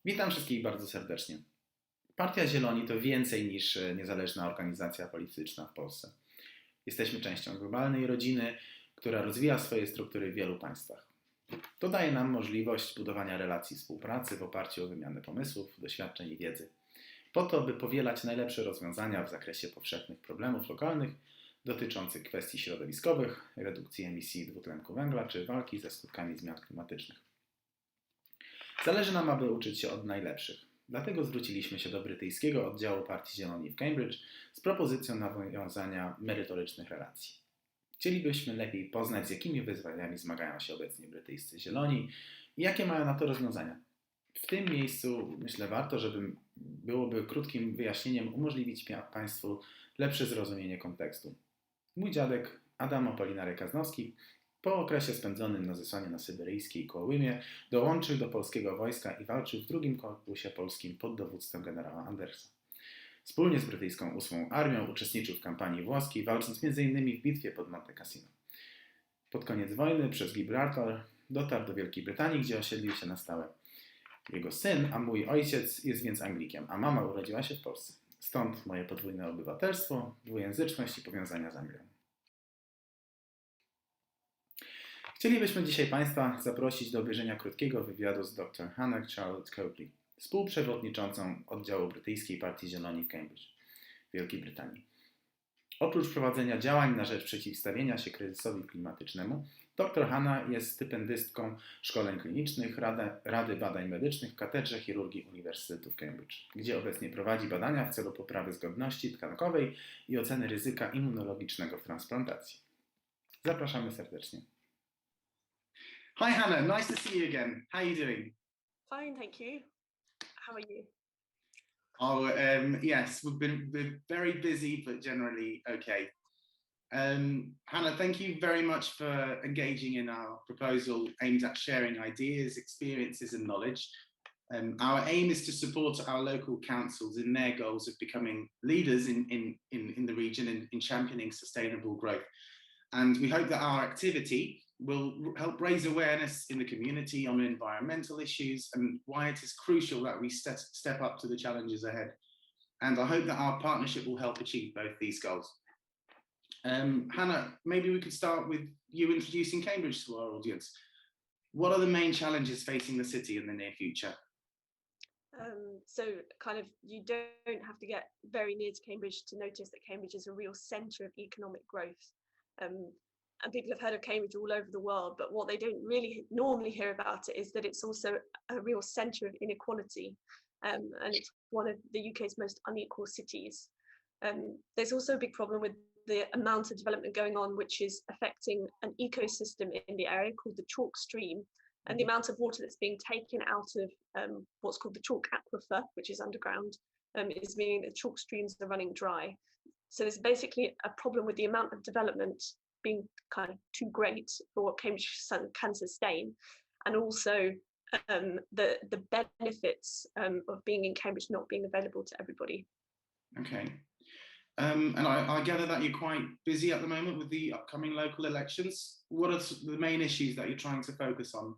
Witam wszystkich bardzo serdecznie. Partia Zieloni to więcej niż niezależna organizacja polityczna w Polsce. Jesteśmy częścią globalnej rodziny, która rozwija swoje struktury w wielu państwach. To daje nam możliwość budowania relacji współpracy w oparciu o wymianę pomysłów, doświadczeń i wiedzy, po to, by powielać najlepsze rozwiązania w zakresie powszechnych problemów lokalnych dotyczących kwestii środowiskowych, redukcji emisji dwutlenku węgla czy walki ze skutkami zmian klimatycznych. Zależy nam, aby uczyć się od najlepszych. Dlatego zwróciliśmy się do brytyjskiego oddziału Partii Zieloni w Cambridge z propozycją nawiązania merytorycznych relacji. Chcielibyśmy lepiej poznać, z jakimi wyzwaniami zmagają się obecnie brytyjscy Zieloni i jakie mają na to rozwiązania. W tym miejscu myślę warto, żeby byłoby krótkim wyjaśnieniem umożliwić Państwu lepsze zrozumienie kontekstu. Mój dziadek Adam Apolinary Kaznowski po okresie spędzonym na zesłaniu na syberyjskiej Kołymie dołączył do polskiego wojska i walczył w drugim korpusie polskim pod dowództwem generała Andersa. Wspólnie z brytyjską 8. Armią uczestniczył w kampanii włoskiej, walcząc m.in. w bitwie pod Monte Cassino. Pod koniec wojny przez Gibraltar dotarł do Wielkiej Brytanii, gdzie osiedlił się na stałe. Jego syn, a mój ojciec jest więc Anglikiem, a mama urodziła się w Polsce. Stąd moje podwójne obywatelstwo, dwujęzyczność i powiązania z Anglią. Chcielibyśmy dzisiaj Państwa zaprosić do obejrzenia krótkiego wywiadu z dr Hanna Charlotte Copley, współprzewodniczącą oddziału brytyjskiej Partii Zieloni w Cambridge, Wielkiej Brytanii. Oprócz prowadzenia działań na rzecz przeciwstawienia się kryzysowi klimatycznemu, dr Hanna jest stypendystką szkoleń klinicznych Rady Badań Medycznych w Katedrze Chirurgii Uniwersytetu w Cambridge, gdzie obecnie prowadzi badania w celu poprawy zgodności tkankowej i oceny ryzyka immunologicznego w transplantacji. Zapraszamy serdecznie. Hi Hanna, nice to see you again. How are you doing? Fine, thank you. How are you? Yes, we're very busy, but generally okay. Hanna, thank you very much for engaging in our proposal aimed at sharing ideas, experiences and knowledge. Our aim is to support our local councils in their goals of becoming leaders in the region in championing sustainable growth. And we hope that our activity will help raise awareness in the community on environmental issues and why it is crucial that we step up to the challenges ahead. And I hope that our partnership will help achieve both these goals. Hanna, maybe we could start with you introducing Cambridge to our audience. What are the main challenges facing the city in the near future? So you don't have to get very near to Cambridge to notice that Cambridge is a real centre of economic growth. And people have heard of Cambridge all over the world, but what they don't really normally hear about it is that it's also a real centre of inequality, and it's one of the UK's most unequal cities. There's also a big problem with the amount of development going on, which is affecting an ecosystem in the area called the chalk stream, and the amount of water that's being taken out of what's called the chalk aquifer, which is underground, is meaning that chalk streams are running dry. So there's basically a problem with the amount of development being kind of too great for what Cambridge can sustain, and also the benefits of being in Cambridge not being available to everybody. Okay. And I gather that you're quite busy at the moment with the upcoming local elections. What are the main issues that you're trying to focus on?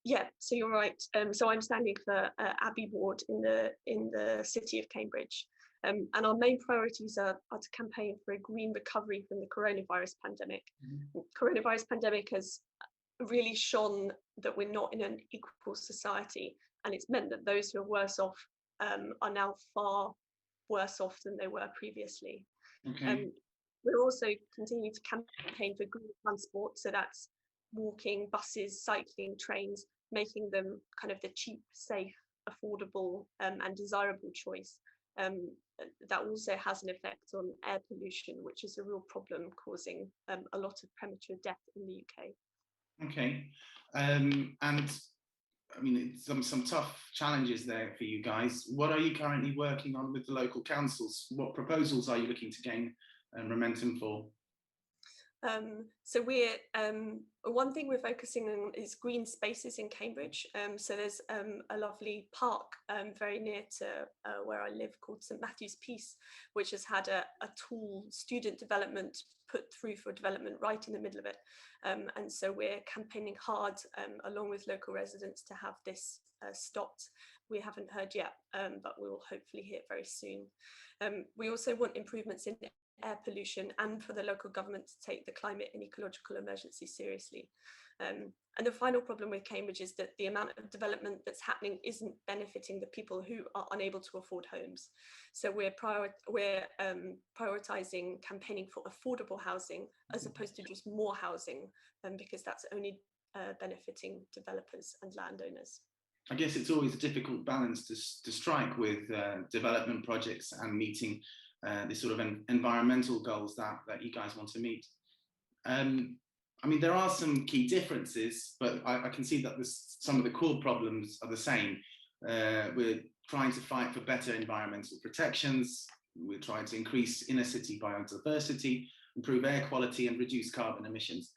Yeah, so you're right. So I'm standing for Abbey Ward in the city of Cambridge. And our main priorities are to campaign for a green recovery from the coronavirus pandemic. Mm-hmm. Coronavirus pandemic has really shown that we're not in an equal society, and it's meant that those who are worse off are now far worse off than they were previously. Okay. We're also continuing to campaign for green transport, so that's walking, buses, cycling, trains, making them kind of the cheap, safe, affordable and desirable choice. That also has an effect on air pollution, which is a real problem, causing a lot of premature death in the UK. Okay, and I mean, some tough challenges there for you guys. What are you currently working on with the local councils? What proposals are you looking to gain momentum for? So one thing we're focusing on is green spaces in Cambridge. So there's a lovely park very near to where I live called St Matthew's Peace, which has had a tool student development put through for development right in the middle of it. And so we're campaigning hard along with local residents to have this stopped. We haven't heard yet, but we will hopefully hear very soon. We also want improvements in air pollution and for the local government to take the climate and ecological emergency seriously. And the final problem with Cambridge is that the amount of development that's happening isn't benefiting the people who are unable to afford homes. So we're prioritising campaigning for affordable housing as opposed to just more housing, because that's only benefiting developers and landowners. I guess it's always a difficult balance to strike with development projects and meeting the sort of environmental goals that you guys want to meet. I mean, there are some key differences, but I can see that some of the core problems are the same. We're trying to fight for better environmental protections. We're trying to increase inner city biodiversity, improve air quality and reduce carbon emissions.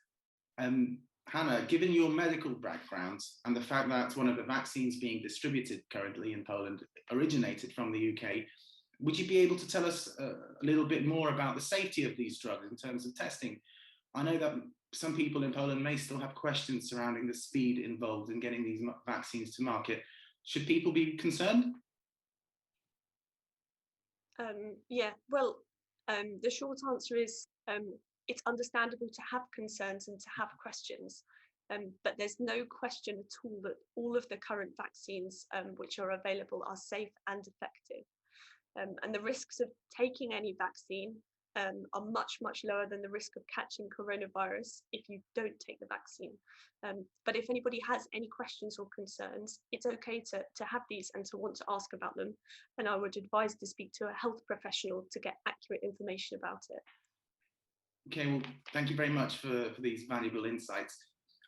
Hanna, given your medical background and the fact that one of the vaccines being distributed currently in Poland originated from the UK, would you be able to tell us a little bit more about the safety of these drugs in terms of testing? I know that some people in Poland may still have questions surrounding the speed involved in getting these vaccines to market. Should people be concerned? Yeah, well, the short answer is it's understandable to have concerns and to have questions, but there's no question at all that all of the current vaccines which are available are safe and effective. And the risks of taking any vaccine are much, much lower than the risk of catching coronavirus if you don't take the vaccine. But if anybody has any questions or concerns, it's okay to have these and to want to ask about them. And I would advise to speak to a health professional to get accurate information about it. Okay, well, thank you very much for these valuable insights.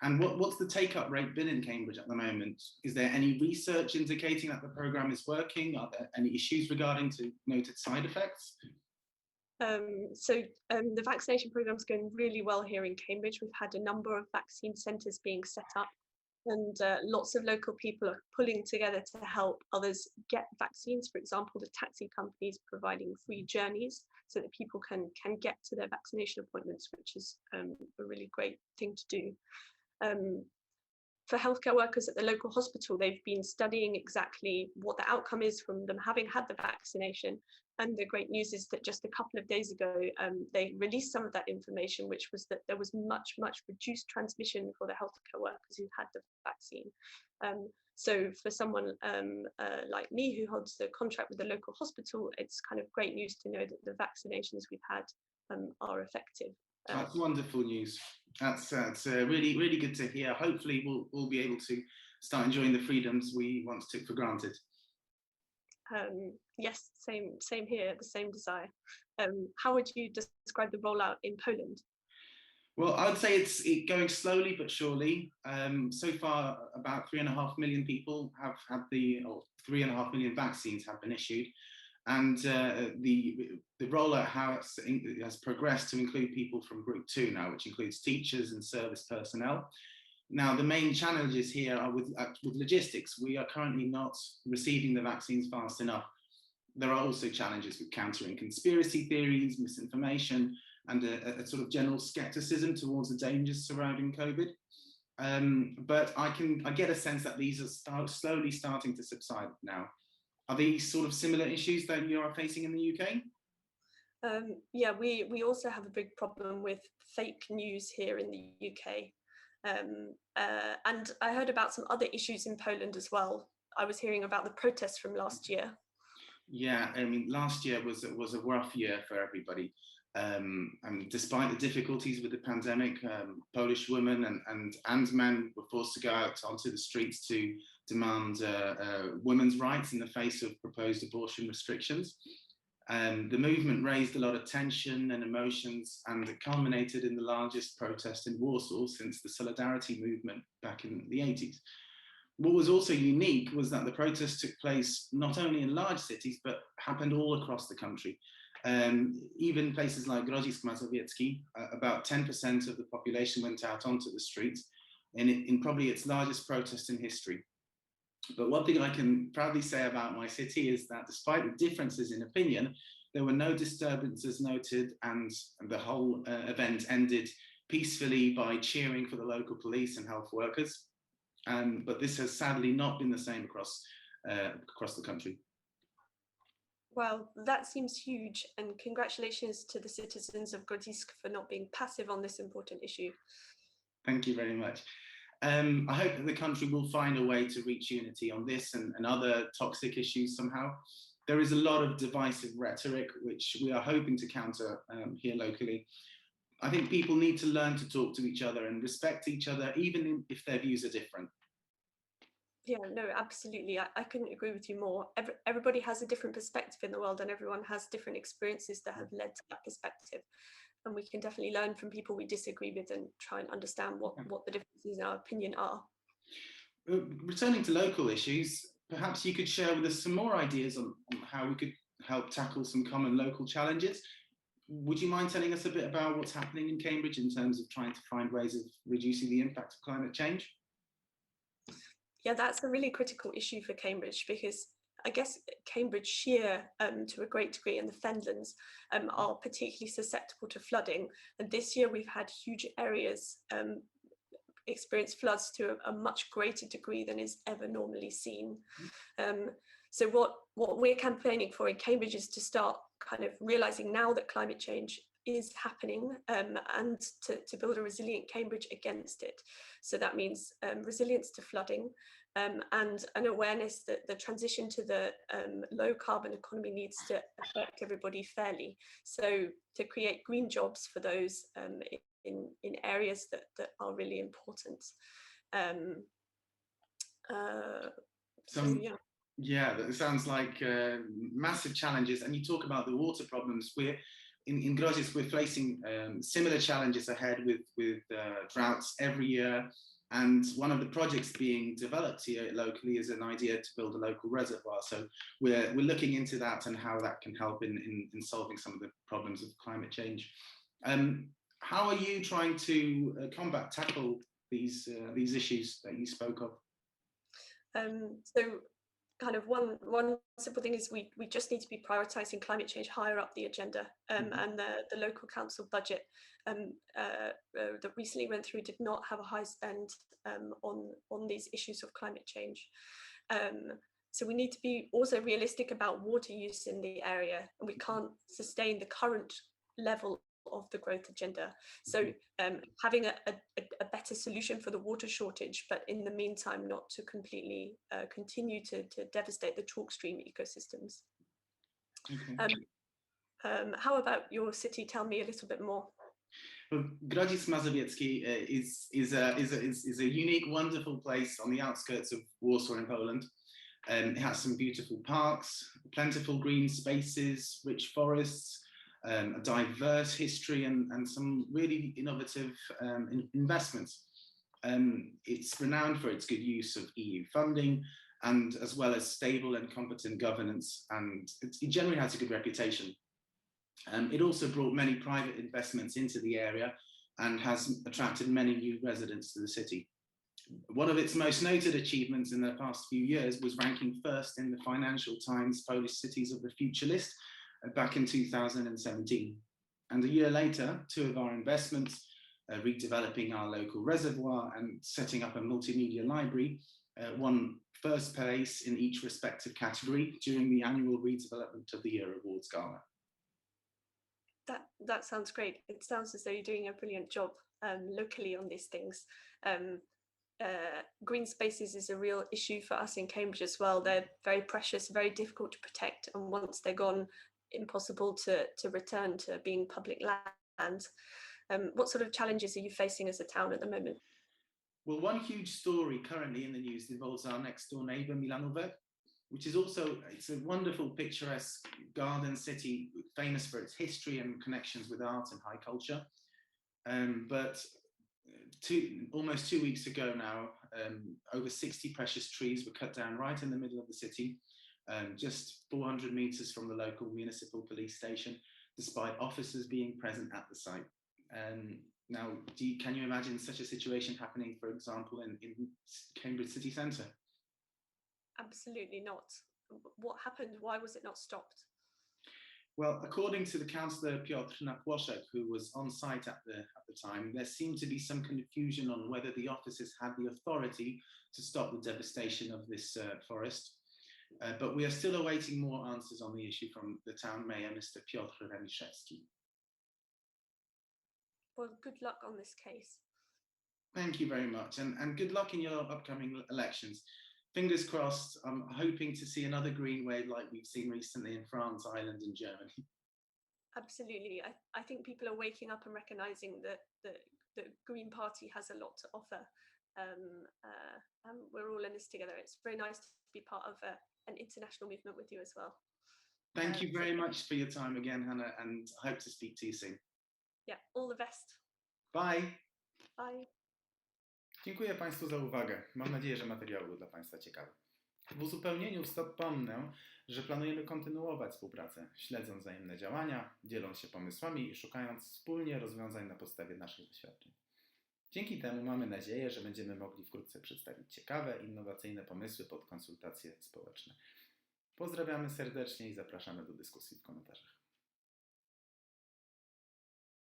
And what's the take-up rate been in Cambridge at the moment? Is there any research indicating that the programme is working? Are there any issues regarding to noted side effects? The vaccination programme is going really well here in Cambridge. We've had a number of vaccine centres being set up, and lots of local people are pulling together to help others get vaccines. For example, the taxi companies providing free journeys so that people can get to their vaccination appointments, which is a really great thing to do. For healthcare workers at the local hospital, they've been studying exactly what the outcome is from them having had the vaccination. And the great news is that just a couple of days ago, they released some of that information, which was that there was much, much reduced transmission for the healthcare workers who had the vaccine. So for someone like me who holds the contract with the local hospital, it's kind of great news to know that the vaccinations we've had are effective. That's wonderful news. That's really, really good to hear. Hopefully we'll be able to start enjoying the freedoms we once took for granted. Yes, same here, the same desire. How would you describe the rollout in Poland? Well, I would say it's going slowly but surely. So far, about 3.5 million people have had 3.5 million vaccines have been issued. And the rollout has progressed to include people from Group 2 now, which includes teachers and service personnel. Now, the main challenges here are with logistics. We are currently not receiving the vaccines fast enough. There are also challenges with countering conspiracy theories, misinformation, and a sort of general skepticism towards the dangers surrounding COVID. But I get a sense that these are slowly starting to subside now. Are these sort of similar issues that you are facing in the UK? Yeah, we also have a big problem with fake news here in the UK. And I heard about some other issues in Poland as well. I was hearing about the protests from last year. Yeah, I mean, last year was a rough year for everybody. And despite the difficulties with the pandemic, Polish women and men were forced to go out onto the streets to demand women's rights in the face of proposed abortion restrictions. The movement raised a lot of tension and emotions, and it culminated in the largest protest in Warsaw since the Solidarity movement back in the 80s. What was also unique was that the protests took place not only in large cities, but happened all across the country. Even places like Grodzisk, Mazowiecki, about 10% of the population went out onto the streets in probably its largest protest in history. But one thing I can proudly say about my city is that despite the differences in opinion, there were no disturbances noted, and the whole event ended peacefully by cheering for the local police and health workers. But this has sadly not been the same across the country. Well, that seems huge, and congratulations to the citizens of Grodzisk for not being passive on this important issue. Thank you very much. I hope that the country will find a way to reach unity on this and other toxic issues somehow. There is a lot of divisive rhetoric, which we are hoping to counter here locally. I think people need to learn to talk to each other and respect each other, even if their views are different. Yeah, no, absolutely. I couldn't agree with you more. Everybody has a different perspective in the world, and everyone has different experiences that have led to that perspective. And we can definitely learn from people we disagree with and try and understand what the differences in our opinion are. Returning to local issues, perhaps you could share with us some more ideas on how we could help tackle some common local challenges. Would you mind telling us a bit about what's happening in Cambridge in terms of trying to find ways of reducing the impact of climate change? Yeah, that's a really critical issue for Cambridge, because I guess Cambridgeshire, to a great degree, and the Fenlands are particularly susceptible to flooding. And this year we've had huge areas experience floods to a much greater degree than is ever normally seen. So what we're campaigning for in Cambridge is to start kind of realizing now that climate change is happening, and to build a resilient Cambridge against it. So that means resilience to flooding, and an awareness that the transition to the low carbon economy needs to affect everybody fairly. So to create green jobs for those in areas that are really important. Yeah, that sounds like massive challenges. And you talk about the water problems. We're in Grodzisk, we're facing similar challenges ahead with droughts every year. And one of the projects being developed here locally is an idea to build a local reservoir. So we're looking into that and how that can help in solving some of the problems of climate change. How are you trying to tackle these issues that you spoke of? So kind of one simple thing is we just need to be prioritizing climate change higher up the agenda, and the local council budget that recently went through did not have a high spend on these issues of climate change. So we need to be also realistic about water use in the area, and we can't sustain the current level of the growth agenda. So having a better solution for the water shortage, but in the meantime not to completely continue to devastate the chalk stream ecosystems. Okay. How about your city? Tell me a little bit more. Well, Grodzisk Mazowiecki is a unique, wonderful place on the outskirts of Warsaw in Poland. It has some beautiful parks, plentiful green spaces, rich forests, a diverse history, and some really innovative investments. It's renowned for its good use of EU funding, and as well as stable and competent governance, and it generally has a good reputation. It also brought many private investments into the area and has attracted many new residents to the city. One of its most noted achievements in the past few years was ranking first in the Financial Times Polish Cities of the Future list back in 2017. And a year later, two of our investments, redeveloping our local reservoir and setting up a multimedia library, won first place in each respective category during the annual Redevelopment of the Year Awards Gala. That sounds great. It sounds as though you're doing a brilliant job locally on these things. Green spaces is a real issue for us in Cambridge as well. They're very precious, very difficult to protect, and once they're gone, impossible to return to being public land. What sort of challenges are you facing as a town at the moment? Well, one huge story currently in the news involves our next door neighbour, Milanowiec, which is also, it's a wonderful, picturesque garden city, famous for its history and connections with art and high culture. But almost 2 weeks ago now, over 60 precious trees were cut down right in the middle of the city, just 400 meters from the local municipal police station. despite officers being present at the site. Now, can you imagine such a situation happening, for example, in Cambridge city centre? Absolutely not. What happened? Why was it not stopped? Well, according to the councillor Piotr Nakłoszek, who was on site at the time, there seemed to be some confusion on whether the officers had the authority to stop the devastation of this forest. But we are still awaiting more answers on the issue from the town mayor, Mr. Piotr Remiszewski. Well, good luck on this case. Thank you very much, and good luck in your upcoming elections. Fingers crossed. I'm hoping to see another green wave like we've seen recently in France, Ireland, and Germany. Absolutely. I think people are waking up and recognizing that the Green Party has a lot to offer. And we're all in this together. It's very nice to be part of an international movement with you as well. Thank you very much for your time again, Hannah, and I hope to speak to you soon. Yeah, all the best. Bye. Bye. Dziękuję Państwu za uwagę. Mam nadzieję, że materiał był dla Państwa ciekawy. W uzupełnieniu wspomnę, że planujemy kontynuować współpracę, śledząc wzajemne działania, dzieląc się pomysłami i szukając wspólnie rozwiązań na podstawie naszych doświadczeń. Dzięki temu mamy nadzieję, że będziemy mogli wkrótce przedstawić ciekawe, innowacyjne pomysły pod konsultacje społeczne. Pozdrawiamy serdecznie i zapraszamy do dyskusji w komentarzach.